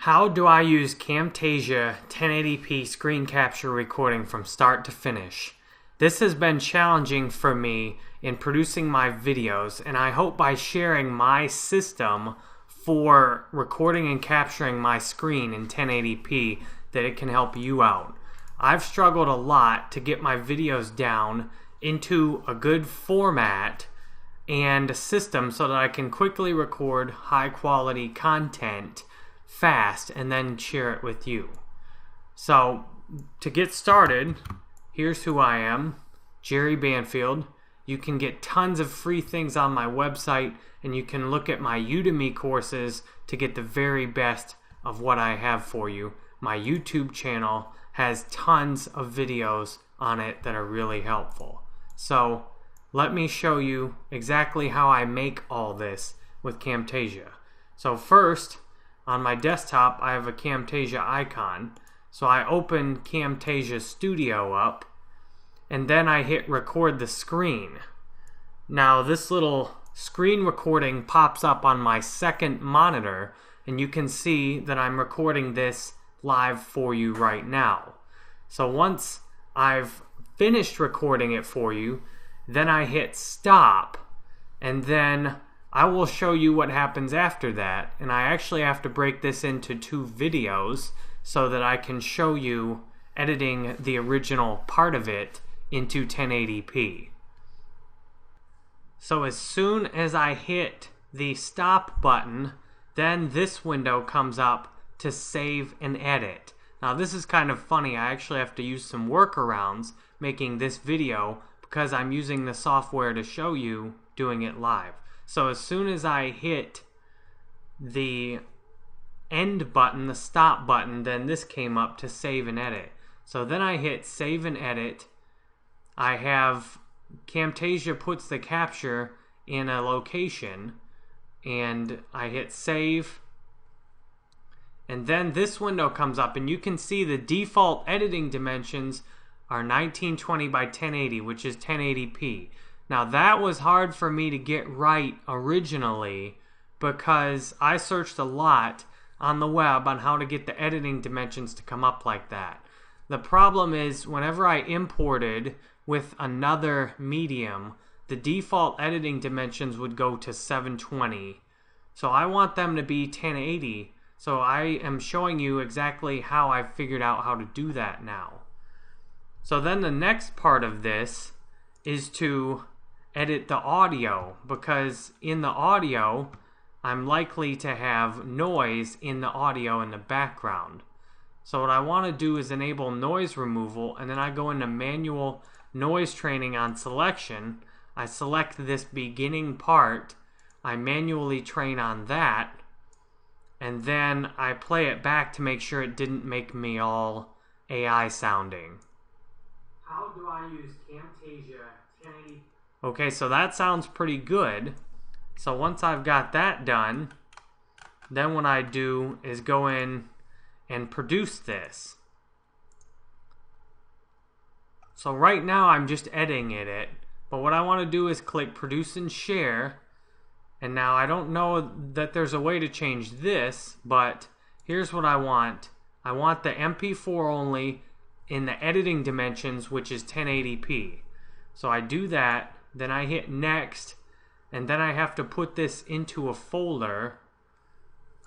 How do I use Camtasia 1080p screen capture recording from start to finish? This has been challenging for me in producing my videos, and I hope by sharing my system for recording and capturing my screen in 1080p that it can help you out. I've struggled a lot to get my videos down into a good format and a system so that I can quickly record high quality content fast and then share it with you. So to get started, here's who I am, Jerry Banfield. You can get tons of free things on my website, and you can look at my Udemy courses to get the very best of what I have for you. My YouTube channel has tons of videos on it that are really helpful. So let me show you exactly how I make all this with Camtasia. So first, on my desktop, I have a Camtasia icon. So I open Camtasia Studio up, and then I hit record the screen. Now this little screen recording pops up on my second monitor, and you can see that I'm recording this live for you right now. So once I've finished recording it for you, then I hit stop, and then I will show you what happens after that. And I actually have to break this into two videos so that I can show you editing the original part of it into 1080p. So as soon as I hit the stop button, then this window comes up to save and edit. Now this is kind of funny. I actually have to use some workarounds making this video because I'm using the software to show you doing it live. So as soon as I hit the end button, the stop button, then this came up to save and edit. So then I hit save and edit. I have Camtasia puts the capture in a location, and I hit save, and then this window comes up, and you can see the default editing dimensions are 1920 by 1080, which is 1080p. Now that was hard for me to get right originally because I searched a lot on the web on how to get the editing dimensions to come up like that. The problem is whenever I imported with another medium, the default editing dimensions would go to 720. So I want them to be 1080. So I am showing you exactly how I've figured out how to do that now. So then the next part of this is to edit the audio, because in the audio I'm likely to have noise in the audio in the background. So what I want to do is enable noise removal, and then I go into manual noise training on selection. I select this beginning part, I manually train on that, and then I play it back to make sure it didn't make me all AI sounding. How do I use Camtasia 1080? Okay, so that sounds pretty good. So once I've got that done, then what I do is go in and produce this. So right now I'm just editing it, but what I want to do is click produce and share. And now I don't know that there's a way to change this, but here's what I want. I want the MP4 only in the editing dimensions, which is 1080p. So I do that, then I hit next, and then I have to put this into a folder.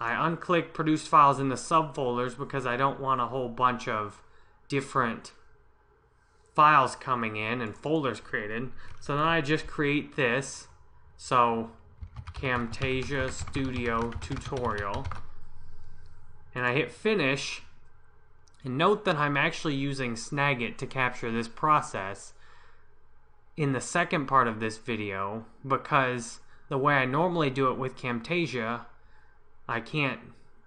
I unclick produced files in the subfolders because I don't want a whole bunch of different files coming in and folders created. So then I just create this. So Camtasia Studio Tutorial, and I hit finish. And note that I'm actually using Snagit to capture this process in the second part of this video, because the way I normally do it with Camtasia, I can't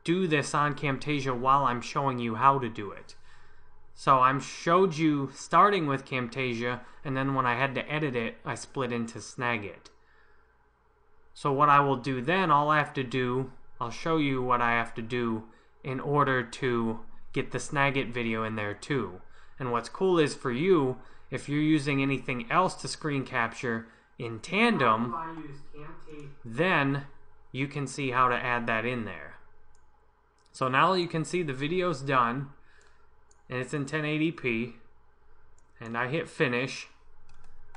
do this on Camtasia while I'm showing you how to do it. So I showed you starting with Camtasia, and then when I had to edit it, I split into Snagit. So what I will do then, all I have to do, I'll show you what I have to do in order to get the Snagit video in there too. And what's cool is for you, if you're using anything else to screen capture in tandem, then you can see how to add that in there. So now you can see the video's done, and it's in 1080p, and I hit finish.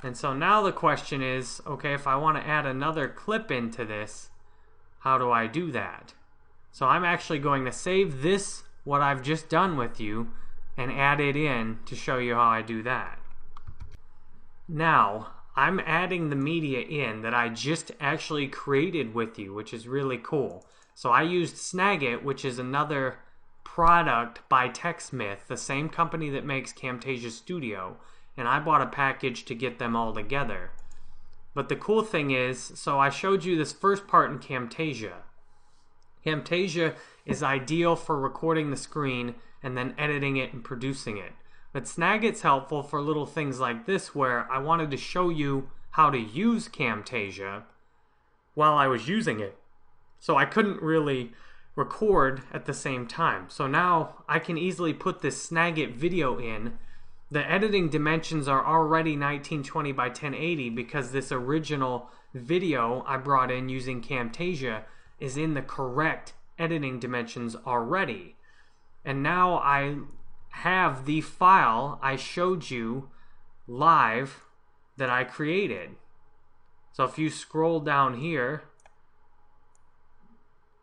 And so now the question is, okay, if I want to add another clip into this, how do I do that? So I'm actually going to save this, what I've just done with you, and add it in to show you how I do that. Now, I'm adding the media in that I just actually created with you, which is really cool. So I used Snagit, which is another product by TechSmith, the same company that makes Camtasia Studio, and I bought a package to get them all together. But the cool thing is, so I showed you this first part in Camtasia. Camtasia is ideal for recording the screen and then editing it and producing it. But Snagit's helpful for little things like this, where I wanted to show you how to use Camtasia while I was using it. So I couldn't really record at the same time. So now I can easily put this Snagit video in. The editing dimensions are already 1920 by 1080 because this original video I brought in using Camtasia is in the correct editing dimensions already. And now I have the file I showed you live that I created. So if you scroll down here,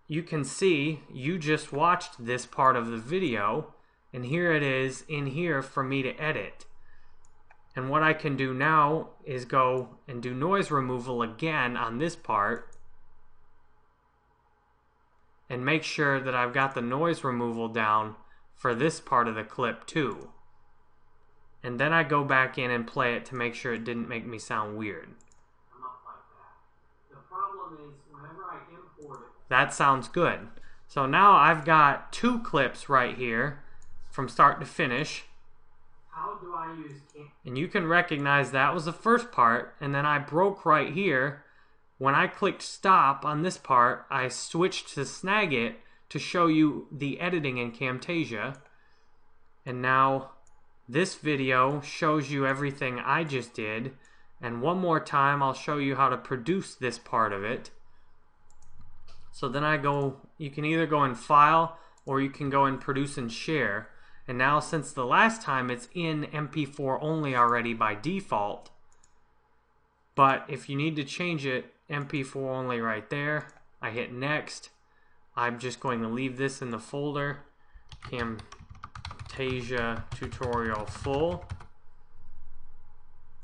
you can see you just watched this part of the video, and here it is in here for me to edit. And what I can do now is go and do noise removal again on this part and make sure that I've got the noise removal down for this part of the clip too. And then I go back in and play it to make sure it didn't make me sound weird. The problem is whenever I import it, that sounds good. So now I've got two clips right here from start to finish. How do I use Camtasia? And you can recognize that was the first part, and then I broke right here. When I clicked stop on this part, I switched to Snagit to show you the editing in Camtasia. And now this video shows you everything I just did. And one more time, I'll show you how to produce this part of it. So then you can either go in File, or you can go in Produce and Share. And now since the last time, it's in MP4 only already by default. But if you need to change it, MP4 only right there. I hit Next. I'm just going to leave this in the folder, Camtasia tutorial full.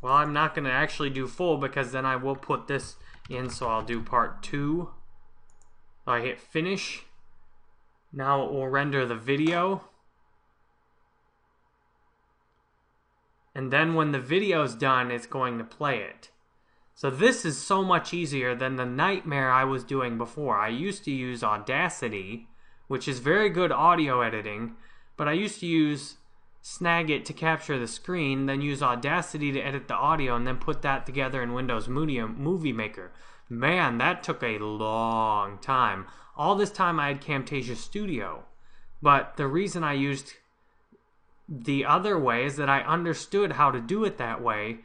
Well, I'm not going to actually do full because then I will put this in, so I'll do part 2. I hit finish. Now it will render the video. And then when the video's done, it's going to play it. So this is so much easier than the nightmare I was doing before. I used to use Audacity, which is very good audio editing, but I used to use Snagit to capture the screen, then use Audacity to edit the audio, and then put that together in Windows Movie Maker. Man, that took a long time. All this time I had Camtasia Studio. But the reason I used the other way is that I understood how to do it that way.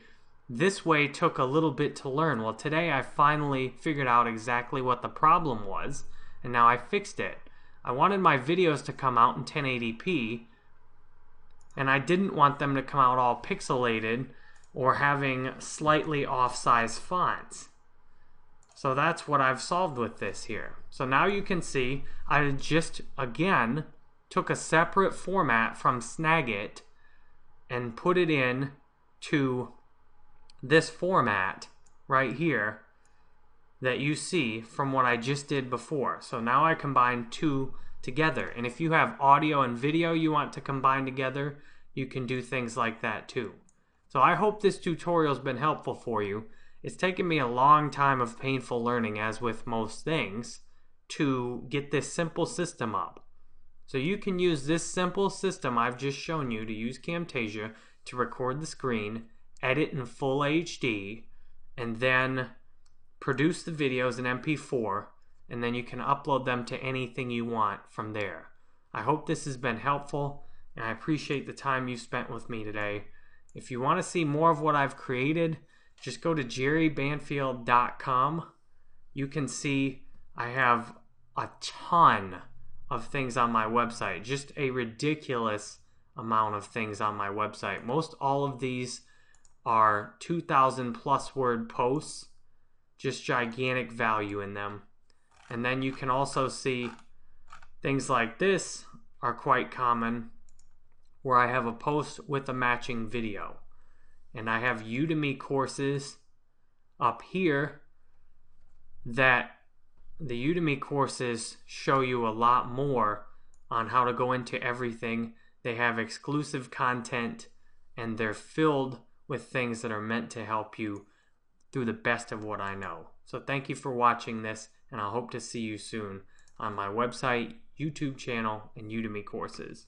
This way took a little bit to learn. Well, today I finally figured out exactly what the problem was, and now I fixed it. I wanted my videos to come out in 1080p, and I didn't want them to come out all pixelated or having slightly off-size fonts. So that's what I've solved with this here. So now you can see I just, again, took a separate format from Snagit and put it in to this format right here that you see from what I just did before. So now I combine two together. And if you have audio and video you want to combine together, you can do things like that too. So I hope this tutorial has been helpful for you. It's taken me a long time of painful learning, as with most things, to get this simple system up. So you can use this simple system I've just shown you to use Camtasia to record the screen, edit in full HD, and then produce the videos in MP4, and then you can upload them to anything you want from there. I hope this has been helpful, and I appreciate the time you spent with me today. If you want to see more of what I've created, just go to jerrybanfield.com. You can see I have a ton of things on my website. Just a ridiculous amount of things on my website. Most all of these are 2,000 plus word posts. Just gigantic value in them. And then you can also see things like this are quite common, where I have a post with a matching video. And I have Udemy courses up here that the Udemy courses show you a lot more on how to go into everything. They have exclusive content and they're filled with things that are meant to help you through the best of what I know. So thank you for watching this, and I hope to see you soon on my website, YouTube channel, and Udemy courses.